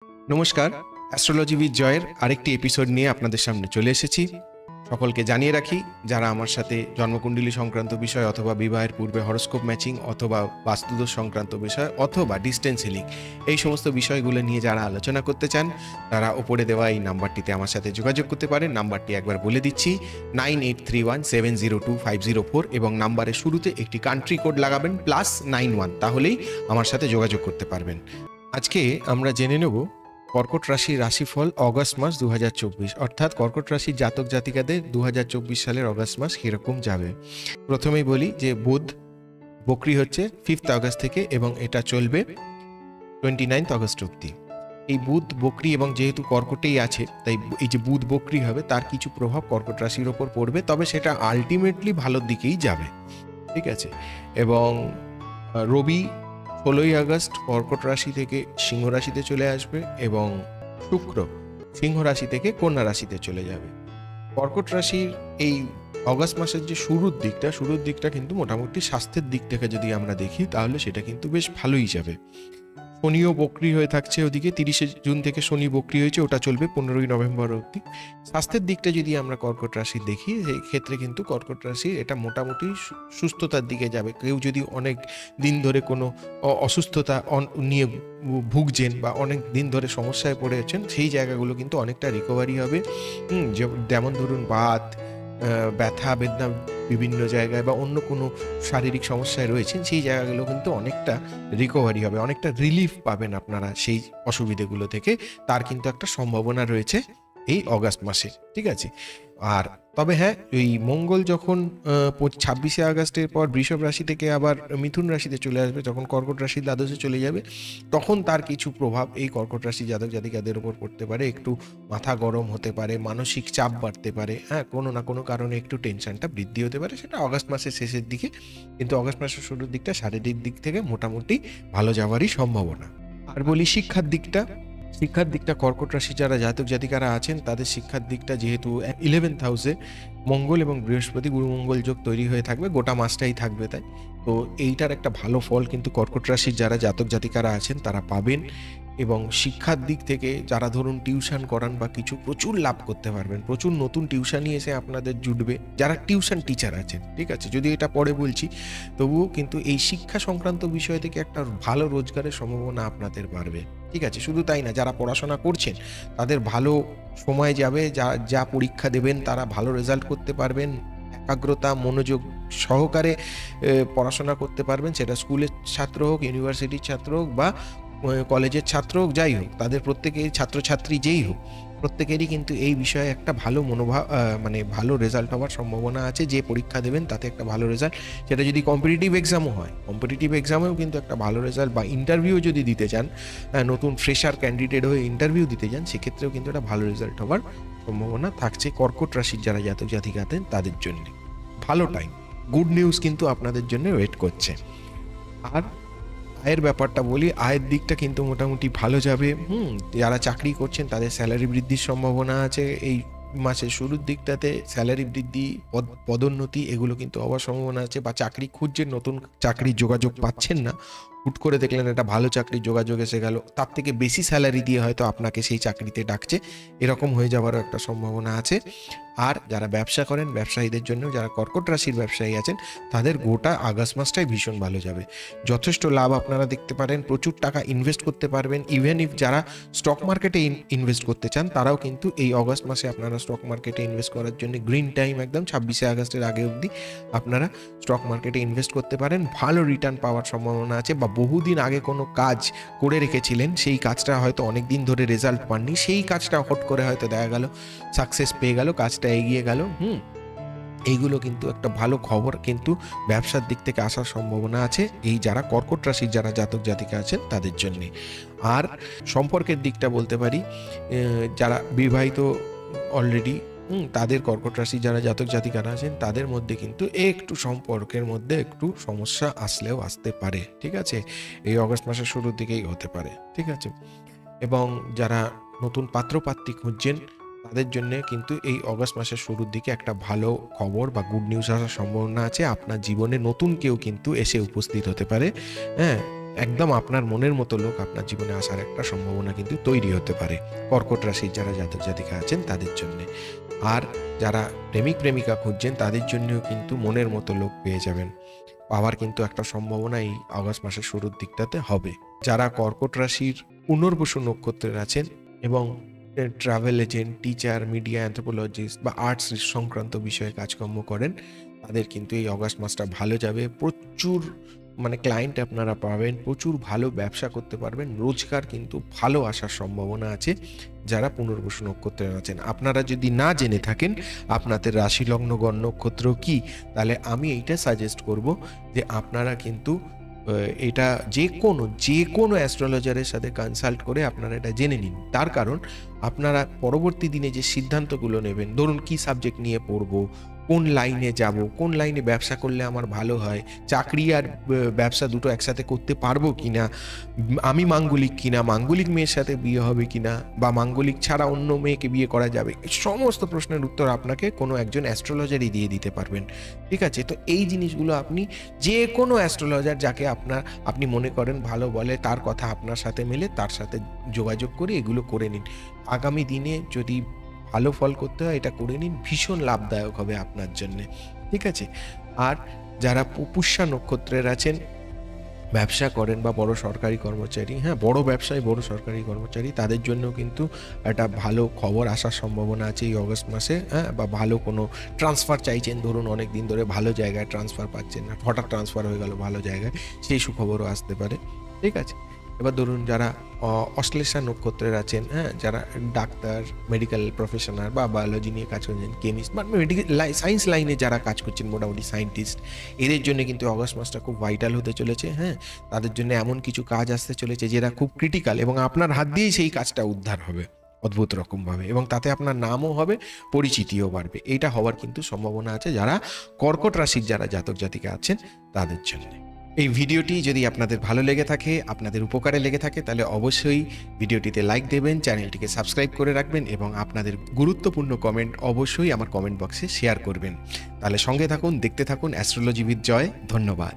নমস্কার, astrology with জয়ের আরেকটি এপিসোড নিয়ে আপনাদের সামনে চলে এসেছি। সকলকে জানিয়ে রাখি, যারা আমার সাথে জন্মকুণ্ডলী সংক্রান্ত বিষয় অথবা বিবাহের পূর্বে হরোস্কোপ ম্যাচিং অথবা বাস্তুদোষ সংক্রান্ত বিষয় অথবা ডিস্টেন্স হিলিং এই সমস্ত বিষয়গুলো নিয়ে যারা আলোচনা করতে চান, তারা ওপরে দেওয়া এই নাম্বারটিতে আমার সাথে যোগাযোগ করতে পারেন। নাম্বারটি একবার বলে দিচ্ছি, 9831702504, এবং নাম্বারের শুরুতে একটি কান্ট্রি কোড লাগাবেন +91, তাহলেই আমার সাথে যোগাযোগ করতে পারবেন। আজকে আমরা জেনে নেব কর্কট রাশির রাশিফল অগস্ট মাস 2024, অর্থাৎ কর্কট রাশির জাতক জাতিকাদের 2024 সালের অগস্ট মাস কীরকম যাবে। প্রথমেই বলি যে বুধ বকরি হচ্ছে 5 আগস্ট থেকে এবং এটা চলবে 29 আগস্ট অবধি। এই বুধ বকরি এবং যেহেতু কর্কটেই আছে, তাই এই যে বুধ বকরি হবে তার কিছু প্রভাব কর্কট রাশির ওপর পড়বে, তবে সেটা আলটিমেটলি ভালোর দিকেই যাবে, ঠিক আছে। এবং রবি 16 আগস্ট কর্কট রাশি থেকে সিংহ রাশিতে চলে আসবে এবং শুক্র সিংহ রাশি থেকে কন্যা রাশিতে চলে যাবে। কর্কট রাশির এই অগস্ট মাসের যে শুরুর দিকটা কিন্তু মোটামুটি স্বাস্থ্যের দিক থেকে যদি আমরা দেখি তাহলে সেটা কিন্তু বেশ ভালোই যাবে। শনিও বকরি হয়ে থাকছে ওদিকে, 30শে জুন থেকে শনি বকরি হয়েছে, ওটা চলবে 15ই নভেম্বর অবধি। স্বাস্থ্যের দিকটা যদি আমরা কর্কট রাশি দেখি, সেই ক্ষেত্রে কিন্তু কর্কট রাশি এটা মোটামুটি সুস্থতার দিকে যাবে। কেউ যদি অনেক দিন ধরে কোনো অসুস্থতা নিয়ে ভুগছেন বা অনেক দিন ধরে সমস্যায় পড়েছেন, সেই জায়গাগুলো কিন্তু অনেকটা রিকভারি হবে। যেমন ধরুন বাত, ব্যথা বেদনা বিভিন্ন জায়গায় বা অন্য কোনো শারীরিক সমস্যায় রয়েছেন, সেই জায়গাগুলো কিন্তু অনেকটা রিকভারি হবে, অনেকটা রিলিফ পাবেন আপনারা সেই অসুবিধেগুলো থেকে। তার কিন্তু একটা সম্ভাবনা রয়েছে এই অগাস্ট মাসে, ঠিক আছে। আর তবে হ্যাঁ, এই মঙ্গল যখন 26শে আগস্টের পর বৃষভ রাশি থেকে আবার মিথুন রাশিতে চলে আসবে, যখন কর্কট রাশির দ্বাদশে চলে যাবে, তখন তার কিছু প্রভাব এই কর্কট রাশি জাতক জাতিকাদের উপর পড়তে পারে। একটু মাথা গরম হতে পারে, মানসিক চাপ বাড়তে পারে, হ্যাঁ, কোনো না কোনো কারণে একটু টেনশনটা বৃদ্ধি হতে পারে, সেটা অগস্ট মাসের শেষের দিকে। কিন্তু অগস্ট মাসের শুরুর দিকটা শারীরিক দিক থেকে মোটামুটি ভালো যাওয়ারই সম্ভাবনা। আর বলি শিক্ষার দিকটা কর্কট রাশি যারা জাতক জাতিকারা আছেন, তাদের শিক্ষার দিকটা যেহেতু 11th হাউসে মঙ্গল এবং বৃহস্পতি গুরু মঙ্গল যোগ তৈরি হয়ে থাকবে, গোটা মাসটাই থাকবে, তাই তো এইটার একটা ভালো ফল কিন্তু কর্কট রাশির যারা জাতক জাতিকারা আছেন তারা পাবেন। এবং শিক্ষার দিক থেকে যারা ধরুন টিউশন করান বা কিছু, প্রচুর লাভ করতে পারবেন, প্রচুর নতুন টিউশনই এসে আপনাদের জুটবে যারা টিউশন টিচার আছেন, ঠিক আছে। যদি এটা পরে বলছি, তবুও কিন্তু এই শিক্ষা সংক্রান্ত বিষয় থেকে একটা ভালো রোজগারের সম্ভাবনা আপনাদের বাড়বে, ঠিক আছে। শুধু তাই না, যারা পড়াশোনা করছেন তাদের ভালো সময় যাবে, যা পরীক্ষা দেবেন তারা ভালো রেজাল্ট করতে পারবেন, একাগ্রতা মনোযোগ সহকারে পড়াশোনা করতে পারবেন, সেটা স্কুলের ছাত্র হোক, ইউনিভার্সিটির ছাত্র হোক বা কলেজের ছাত্র হোক, যাই হোক, তাদের প্রত্যেকেরই ছাত্রছাত্রী যেই হোক, প্রত্যেকেরই কিন্তু এই বিষয়ে একটা ভালো মনোভাব, ভালো রেজাল্ট হওয়ার সম্ভাবনা আছে। যে পরীক্ষা দেবেন তাতে একটা ভালো রেজাল্ট, সেটা যদি কম্পিটিটিভ এক্সামও হয়, কম্পিটিটিভ এক্সামেও কিন্তু একটা ভালো রেজাল্ট, বা ইন্টারভিউ যদি দিতে চান, নতুন ফ্রেশার ক্যান্ডিডেট হয়ে ইন্টারভিউ দিতে চান, সেক্ষেত্রেও কিন্তু একটা ভালো রেজাল্ট হওয়ার সম্ভাবনা থাকছে কর্কট রাশির যারা জাতক জাতিকা আছেন তাদের জন্য। ভালো টাইম, গুড নিউজ কিন্তু আপনাদের জন্য ওয়েট করছে। আর আয়ের ব্যাপারটা বলি, আয়ের দিকটা কিন্তু মোটামুটি ভালো যাবে। যারা চাকরি করছেন তাদের স্যালারি বৃদ্ধির সম্ভাবনা আছে এই মাসের শুরুর দিকটাতে। স্যালারি বৃদ্ধি, পদোন্নতি এগুলো কিন্তু হওয়ার সম্ভাবনা আছে। বা চাকরি খুঁজছেন, নতুন চাকরির যোগাযোগ পাচ্ছেন না, হুট করে দেখলেন একটা ভালো চাকরির যোগাযোগ এসে গেল, তার থেকে বেশি স্যালারি দিয়ে হয়তো আপনাকে সেই চাকরিতে ডাকছে, এরকম হয়ে যাওয়ারও একটা সম্ভাবনা আছে। আর যারা ব্যবসা করেন, ব্যবসায়ীদের জন্য, যারা কর্কট রাশির ব্যবসায়ী আছেন, তাদের গোটা আগস্ট মাসটাই ভীষণ ভালো যাবে। যথেষ্ট লাভ আপনারা দেখতে পারেন, প্রচুর টাকা ইনভেস্ট করতে পারবেন। ইভেন ইফ যারা স্টক মার্কেটে ইনভেস্ট করতে চান, তারাও কিন্তু এই অগস্ট মাসে আপনারা স্টক মার্কেটে ইনভেস্ট করার জন্য গ্রিন টাইম, একদম 26শে আগস্টের আগে অবধি আপনারা স্টক মার্কেটে ইনভেস্ট করতে পারেন। ভালো রিটার্ন পাওয়ার সম্ভাবনা আছে। বা বহুদিন আগে কোনো কাজ করে রেখেছিলেন, সেই কাজটা হয়তো অনেক দিন ধরে রেজাল্ট পাননি, সেই কাজটা হট করে হয়তো দেখা গেল সাকসেস পেয়ে গেল, কাজটা এগিয়ে গেল। এইগুলো কিন্তু একটা ভালো খবর কিন্তু ব্যবসার দিক থেকে আসার সম্ভাবনা আছে এই যারা কর্কট রাশির যারা জাতক জাতিকা আছেন তাদের জন্যে। আর সম্পর্কের দিকটা বলতে পারি, যারা বিবাহিত অলরেডি, তাদের কর্কট রাশি যারা জাতক জাতিকারা আছেন তাদের মধ্যে কিন্তু একটু সম্পর্কের মধ্যে একটু সমস্যা আসলেও আসতে পারে, ঠিক আছে। এই অগস্ট মাসের শুরুর দিকেই হতে পারে, ঠিক আছে। এবং যারা নতুন পাত্রপাত্রী খুঁজছেন তাদের জন্য কিন্তু এই অগস্ট মাসের শুরুর দিকে একটা ভালো খবর বা গুড নিউজ আসার সম্ভাবনা আছে। আপনার জীবনে নতুন কেউ কিন্তু এসে উপস্থিত হতে পারে, হ্যাঁ। একদম আপনার মনের মতো লোক আপনার জীবনে আসার একটা সম্ভাবনা কিন্তু তৈরি হতে পারে কর্কট রাশির যারা জাতক জাতিকা আছেন তাদের জন্য। আর যারা প্রেমিক প্রেমিকা খুঁজছেন তাদের জন্যও কিন্তু মনের মতো লোক পেয়ে যাবেন, পাওয়ার কিন্তু একটা সম্ভাবনা এই আগস্ট মাসের শুরুর দিকটাতে হবে। যারা কর্কট রাশির পুনর্বসু নক্ষত্রের আছেন এবং ট্রাভেল এজেন্ট, টিচার, মিডিয়া অ্যানথ্রোপোলজিস্ট বা আর্টস সংক্রান্ত বিষয়ে কাজকর্ম করেন তাদের কিন্তু এই অগাস্ট মাসটা ভালো যাবে। প্রচুর ক্লায়েন্ট আপনারা পাবেন, প্রচুর ভালো ব্যবসা করতে পারবেন, রোজগার কিন্তু ভালো আসার সম্ভাবনা আছে যারা পুনর্বসু নক্ষত্রের আছেন। আপনারা যদি না জেনে থাকেন আপনাদের রাশি লগ্ন গণ নক্ষত্র কি, তাহলে আমি এইটা সাজেস্ট করব যে আপনারা কিন্তু এটা যে কোনো অ্যাস্ট্রোলজারের সাথে কনসাল্ট করে আপনারা এটা জেনে নিন। তার কারণ আপনারা পরবর্তী দিনে যে সিদ্ধান্তগুলো নেবেন, ধরুন কি সাবজেক্ট নিয়ে পড়বো, কোন লাইনে যাব, কোন লাইনে ব্যবসা করলে আমার ভালো হয়, চাকরি আর ব্যবসা দুটো একসাথে করতে পারবো কিনা, আমি মাঙ্গলিক কিনা, মাঙ্গলিক মেয়ের সাথে বিয়ে হবে কিনা, বা মাঙ্গলিক ছাড়া অন্য মেয়েকে বিয়ে করা যাবে, সমস্ত প্রশ্নের উত্তর আপনাকে কোনো একজন অ্যাস্ট্রোলজারই দিয়ে দিতে পারবেন। ঠিক আছে, তো এই জিনিসগুলো আপনি যে কোনো অ্যাস্ট্রোলজার যাকে আপনি মনে করেন ভালো বলে, তার কথা আপনার সাথে মেলে তার সাথে যোগাযোগ করে এগুলো করে নিন। আগামী দিনে যদি ভালো ফল করতে হয় এটা করে নিন, ভীষণ লাভদায়ক হবে আপনার জন্য। ঠিক আছে, আর যারা পুষ্যা নক্ষত্রের আছেন, ব্যবসা করেন বা বড় সরকারি কর্মচারী, বড় ব্যবসায়ী, বড় সরকারি কর্মচারী, তাদের জন্য কিন্তু একটা ভালো খবর আসার সম্ভাবনা আছে এই অগস্ট মাসে। বা ভালো কোনো ট্রান্সফার চাইছেন, ধরুন অনেক দিন ধরে ভালো জায়গায় ট্রান্সফার পাচ্ছেন না, হঠাৎ ট্রান্সফার হয়ে গেল ভালো জায়গায়, সেই সুখবরও আসতে পারে। ঠিক আছে, এবার ধরুন যারা অশ্লেষা নক্ষত্রের আছেন, যারা ডাক্তার, মেডিকেল প্রফেশনাল বা বায়োলজি নিয়ে কাজ করছেন, কেমিস্ট বা মেডিকেল সায়েন্স লাইনে যারা কাজ করছেন, মোটামুটি সায়েন্টিস্ট, এদের জন্য কিন্তু অগস্ট মাসটা খুব ভাইটাল হতে চলেছে। তাদের জন্য এমন কিছু কাজ আসতে চলেছে যেটা খুব ক্রিটিক্যাল, এবং আপনার হাত দিয়েই সেই কাজটা উদ্ধার হবে অদ্ভুত রকমভাবে, এবং তাতে আপনার নামও হবে, পরিচিতিও বাড়বে। এইটা হওয়ার কিন্তু সম্ভাবনা আছে যারা কর্কট রাশির যারা জাতক জাতিকা আছেন তাদের জন্য। এই ভিডিওটি যদি আপনাদের ভালো লেগে থাকে, আপনাদের উপকারে লেগে থাকে, তাহলে অবশ্যই ভিডিওটিতে লাইক দেবেন, চ্যানেলটিকে সাবস্ক্রাইব করে রাখবেন এবং আপনাদের গুরুত্বপূর্ণ কমেন্ট অবশ্যই আমার কমেন্ট বক্সে শেয়ার করবেন। তাহলে সঙ্গে থাকুন, দেখতে থাকুন অ্যাস্ট্রোলজি উইথ জয়। ধন্যবাদ।